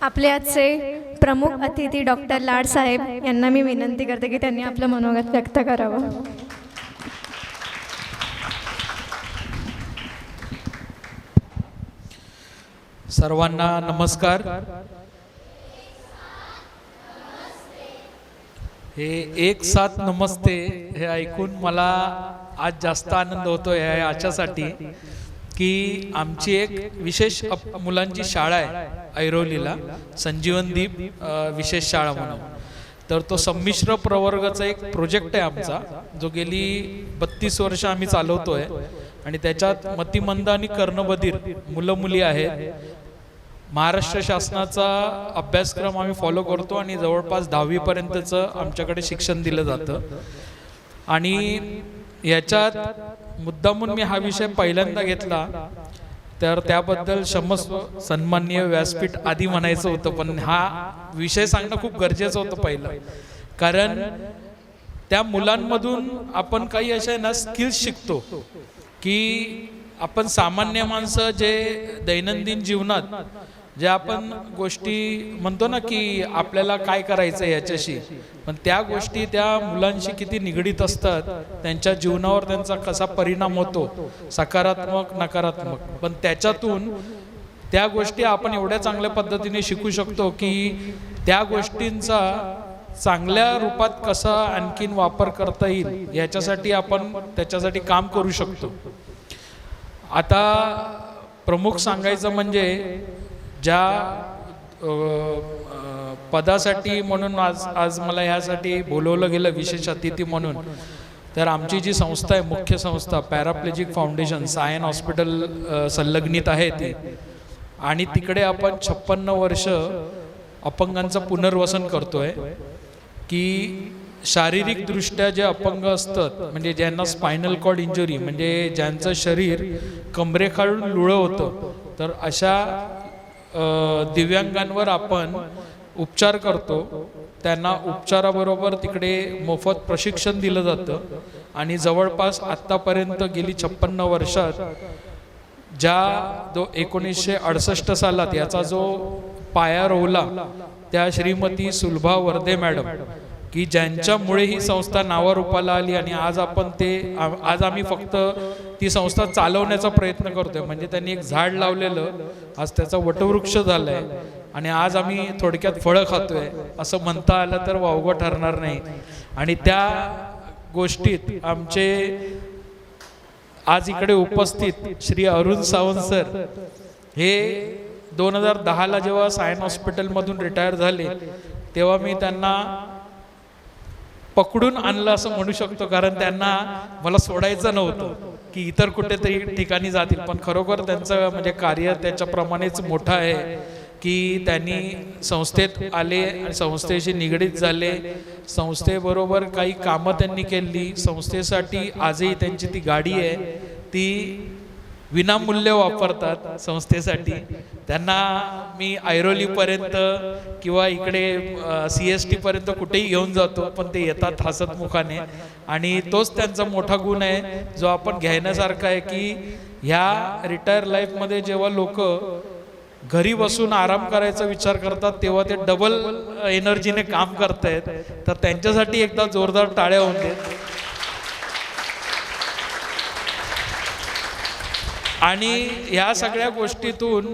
आपले आजचे प्रमुख अतिथी डॉक्टर लाड साहेब यांना मी विनंती करते की त्यांनी आपलं मनोगत व्यक्त करावं. सर्वांना नमस्कार. हे एक साथ नमस्ते हे ऐकून मला आज जास्त आनंद होतोय याच्यासाठी की आमची एक विशेष मुलांची शाळा आहे ऐरोलीला, संजीवनदीप विशेष शाळा म्हणून. तर तो संमिश्र प्रवर्गाचा एक प्रोजेक्ट आहे आमचा, जो गेली 32 वर्ष आम्ही चालवतोय. आणि त्याच्यात मतिमंद आणि कर्णबधीर मुलं मुली आहेत. महाराष्ट्र शासनाचा अभ्यासक्रम आम्ही फॉलो करतो आणि जवळपास 10वी पर्यंतचं आमच्याकडे शिक्षण दिलं जातं. आणि याच्यात मुद्दामून मी हा विषय पहिल्यांदा घेतला, तर त्याबद्दल क्षमस्व, सन्माननीय व्यासपीठ आधी म्हणायचं होतं, पण हा विषय सांगणं खूप गरजेचं होतं पहिलं. कारण त्या मुलांमधून आपण काही अशा ना स्किल्स शिकतो की आपण सामान्य माणसं जे दैनंदिन जीवनात जे आपण गोष्टी म्हणतो ना की आपल्याला काय करायचं याच्याशी, पण त्या गोष्टी त्या मुलांशी किती निगडीत असतात, त्यांच्या जीवनावर त्यांचा कसा परिणाम होतो, सकारात्मक नकारात्मक. पण त्याच्यातून त्या गोष्टी आपण एवढ्या चांगल्या पद्धतीने शिकू शकतो की त्या गोष्टींचा चांगल्या रूपात कसा आणखीन वापर करता येईल याच्यासाठी आपण त्याच्यासाठी काम करू शकतो. आता प्रमुख सांगायचं म्हणजे ज्या पदासाठी म्हणून आज मला ह्यासाठी बोलवलं गेलं विशेष अतिथी म्हणून, तर आमची जी संस्था आहे, मुख्य संस्था पॅराप्लेजिक फाउंडेशन, सायन हॉस्पिटल संलग्नित आहे ती. आणि तिकडे आपण 56 वर्ष अपंगांचं पुनर्वसन करतोय की शारीरिक दृष्ट्या जे अपंग असतात, म्हणजे ज्यांना स्पायनल कॉर्ड इंजुरी, म्हणजे ज्यांचं शरीर कमरेखालून लुळं होतं, तर अशा दिव्यांगांवर आपण उपचार करतो. त्यांना उपचाराबरोबर तिकडे मोफत प्रशिक्षण दिलं जातं. आणि जवळपास आत्तापर्यंत गेली 56 वर्षात ज्या 1968 सालात याचा जो पाया रोवला त्या श्रीमती सुलभा वर्धे मॅडम, की ज्यांच्यामुळे ही संस्था नावारूपाला आली. आणि आज आम्ही फक्त ती संस्था चालवण्याचा प्रयत्न करतोय. म्हणजे त्यांनी एक झाड लावलेलं, आज त्याचा वटवृक्ष झालाय आणि आज आम्ही थोडक्यात फळं खातोय असं म्हणता आलं तर वावगं ठरणार नाही. आणि त्या गोष्टीत आमचे आज इकडे उपस्थित श्री अरुण सावंत सर हे 2010ला जेव्हा सायन हॉस्पिटलमधून रिटायर झाले, तेव्हा मी त्यांना पकडून आणलं असं म्हणू शकतो. कारण त्यांना मला सोडायचं नव्हतं की इतर कुठेतरी ठिकाणी जातील, पण खरोखर त्यांचं म्हणजे कार्य त्याच्याप्रमाणेच मोठं आहे की त्यांनी संस्थेत आले, संस्थेशी निगडीत झाले, संस्थेबरोबर काही कामं त्यांनी केली. संस्थेसाठी आजही त्यांची ती गाडी आहे, ती विनामूल्य वापरतात संस्थेसाठी. त्यांना मी ऐरोलीपर्यंत किंवा इकडे CST पर्यंत कुठेही घेऊन जातो, पण ते येतात हसतमुखाने. आणि तोच त्यांचा मोठा गुण आहे जो आपण घेण्यासारखा आहे की ह्या रिटायर लाईफमध्ये जेव्हा लोक घरी बसून आराम करायचा विचार करतात, तेव्हा ते डबल एनर्जीने काम करतायत. तर त्यांच्यासाठी एकदा जोरदार टाळ्या होऊन देत. आणि ह्या सगळ्या गोष्टीतून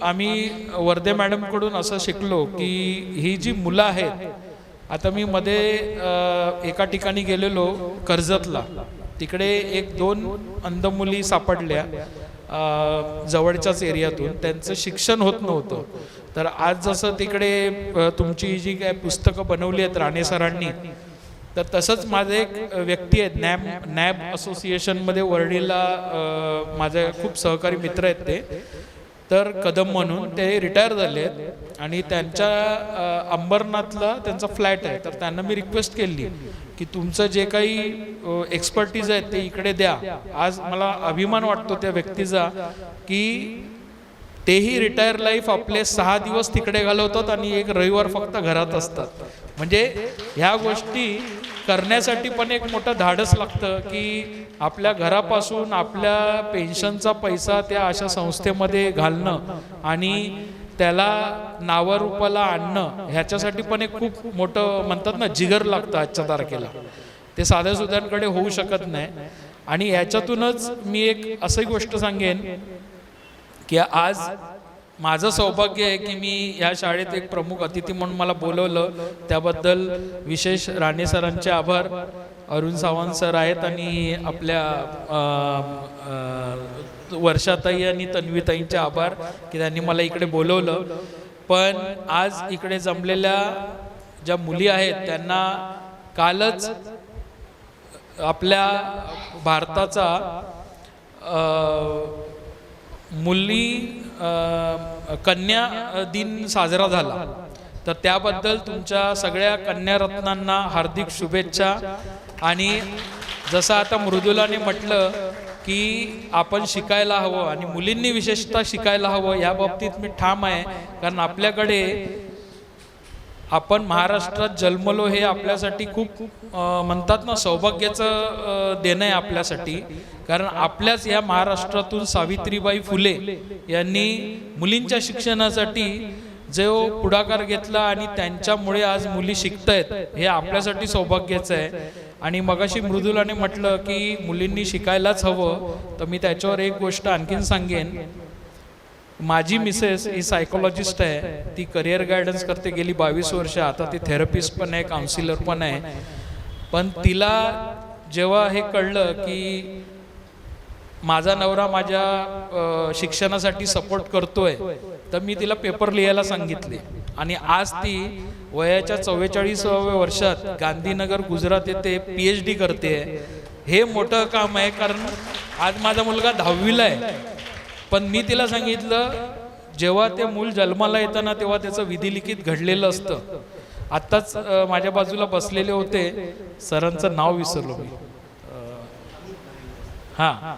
आम्ही वर्धे मॅडमकडून असं शिकलो की ही जी मुलं आहेत, आता मी मध्ये एका ठिकाणी गेलेलो कर्जतला, तिकडे 1-2 अंध मुली सापडल्या जवळच्याच एरियातून. त्यांचं शिक्षण होत नव्हतं. तर आज जसं तिकडे तुमची जी काय पुस्तकं बनवली आहेत राणे सरांनी, तर तसंच माझे एक व्यक्ती आहेत नॅब असोसिएशनमध्ये वर्डीला, माझे खूप सहकारी मित्र आहेत ते, तर कदम म्हणून ते रिटायर झाले आहेत. आणि त्यांच्या अंबरनाथला त्यांचा फ्लॅट आहे. तर त्यांना मी रिक्वेस्ट केली की तुमचं जे काही एक्सपर्टीज आहेत ते इकडे द्या. आज मला अभिमान वाटतो त्या व्यक्तीचा की तेही रिटायर लाईफ आपले 6 दिवस तिकडे घालवतात आणि एक रविवार फक्त घरात असतात. म्हणजे ह्या गोष्टी करण्यासाठी पण एक मोठं धाडस लागतं की आपल्या घरापासून आपल्या पेन्शनचा पैसा त्या अशा संस्थेमध्ये घालणं आणि त्याला नावारूपाला आणणं ह्याच्यासाठी पण एक खूप मोठं म्हणतात ना जिगर लागतं आजच्या तारखेला. ते साध्या सुध्यांकडे होऊ शकत नाही. आणि याच्यातूनच मी एक असंही गोष्ट सांगेन की आज माझं सौभाग्य आहे की मी या शाळेत एक प्रमुख अतिथी म्हणून मला बोलवलं. त्याबद्दल विशेष राणे सरांचे आभार. अरुण सावंत सर आहेत आणि आपल्या वर्षाताई आणि तन्वीताईंचे आभार की त्यांनी मला इकडे बोलवलं. पण आज इकडे जमलेल्या ज्या मुली आहेत त्यांना कालच आपल्या भारताचा मुली कन्या दिन साजरा झाला. तर त्याबद्दल तुमच्या सगळ्या कन्यारत्नांना हार्दिक शुभेच्छा. आणि जसं आता मृदुलाने म्हटलं की आपण शिकायला हवं आणि मुलींनी विशेषतः शिकायला हवं, या बाबतीत मी ठाम आहे. कारण आपल्याकडे आपण महाराष्ट्रात जन्मलो हे आपल्यासाठी खूप म्हणतात ना सौभाग्याचं देणं आहे आपल्यासाठी. कारण आपल्याच या महाराष्ट्रातून सावित्रीबाई फुले यांनी मुलींच्या शिक्षणासाठी जो पुढाकार घेतला आणि त्यांच्यामुळे आज मुली शिकतायत हे आपल्यासाठी सौभाग्याचं आहे. आणि मगाशी मृदुलाने म्हटलं की मुलींनी शिकायलाच हवं, तर मी त्याच्यावर एक गोष्ट आणखीन सांगेन. माझी मिसेस ही सायकोलॉजिस्ट आहे. ती करिअर गायडन्स करते गेली 22 वर्ष. आता ती थेरपिस्ट पण आहे, काउन्सिलर पण आहे. पण तिला जेव्हा हे कळलं की माझा नवरा माझ्या शिक्षणासाठी सपोर्ट करतोय, तर मी तिला पेपर लिहायला सांगितले. आणि आज ती वयाच्या 44व्या वर्षात गांधीनगर गुजरात येथे PhD करते. हे मोठं काम आहे. कारण आज माझा मुलगा 10वीला आहे. पण मी तिला सांगितलं जेव्हा ते मूल जन्माला येतं ना तेव्हा त्याचं विधिलिखित घडलेलं असतं. आत्ताच माझ्या बाजूला बसलेले होते, सरांचं नाव विसरलो मी, हां,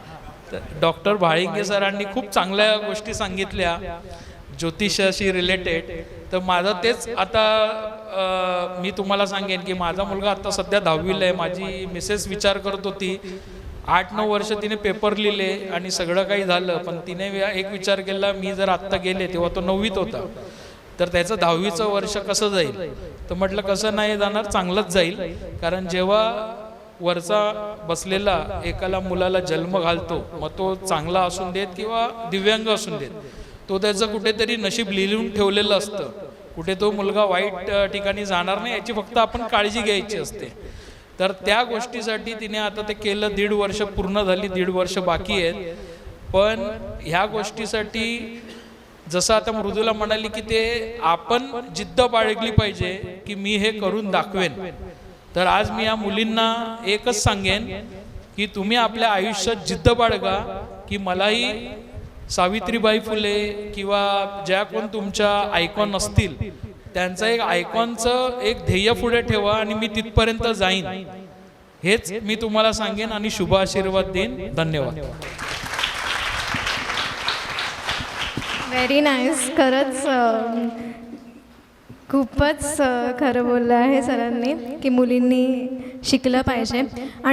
डॉक्टर भाळिंगे सरांनी खूप चांगल्या गोष्टी सांगितल्या ज्योतिषाशी रिलेटेड. तर माझं तेच आता मी तुम्हाला सांगेन की माझा मुलगा आता सध्या 10वीला आहे. माझी मिसेस विचार करत होती 8-9 वर्ष तिने पेपर लिहिले आणि सगळं काही झालं. पण तिने एक विचार केला, मी जर आत्ता गेले तेव्हा तो 9वीत होता, तर त्याचं 10वीचं वर्ष कसं जाईल. तर म्हटलं कसं नाही जाणार, चांगलंच जाईल. कारण जेव्हा वरचा बसलेला एकाला मुलाला जन्म घालतो, मग तो चांगला असून देत किंवा दिव्यांग असून देत, तो त्याचं कुठेतरी नशीब लिहून ठेवलेलं असतं. कुठे तो मुलगा वाईट ठिकाणी जाणार नाही याची फक्त आपण काळजी घ्यायची असते. तर त्या गोष्टीसाठी तिने आता ते केलं. 1.5 वर्ष पूर्ण झाली, 1.5 वर्ष बाकी आहेत. पण ह्या गोष्टीसाठी जसं आता मृदुला म्हणाली की ते आपण जिद्द बाळगली पाहिजे की मी हे करून दाखवेन. तर आज मी या मुलींना एकच सांगेन की तुम्ही आपल्या आयुष्यात जिद्द बाळगा की मलाही सावित्रीबाई फुले किंवा ज्या कोण तुमच्या आयकॉन असतील त्यांचं एक आयकॉनचं एक ध्येय पुढे ठेवा आणि मी तिथपर्यंत जाईन, हेच मी तुम्हाला सांगेन आणि शुभ आशीर्वाद देईन. धन्यवाद. Very nice. खरंच खूपच खरं बोललं आहे सरांनी की मुलींनी शिकलं पाहिजे. आणि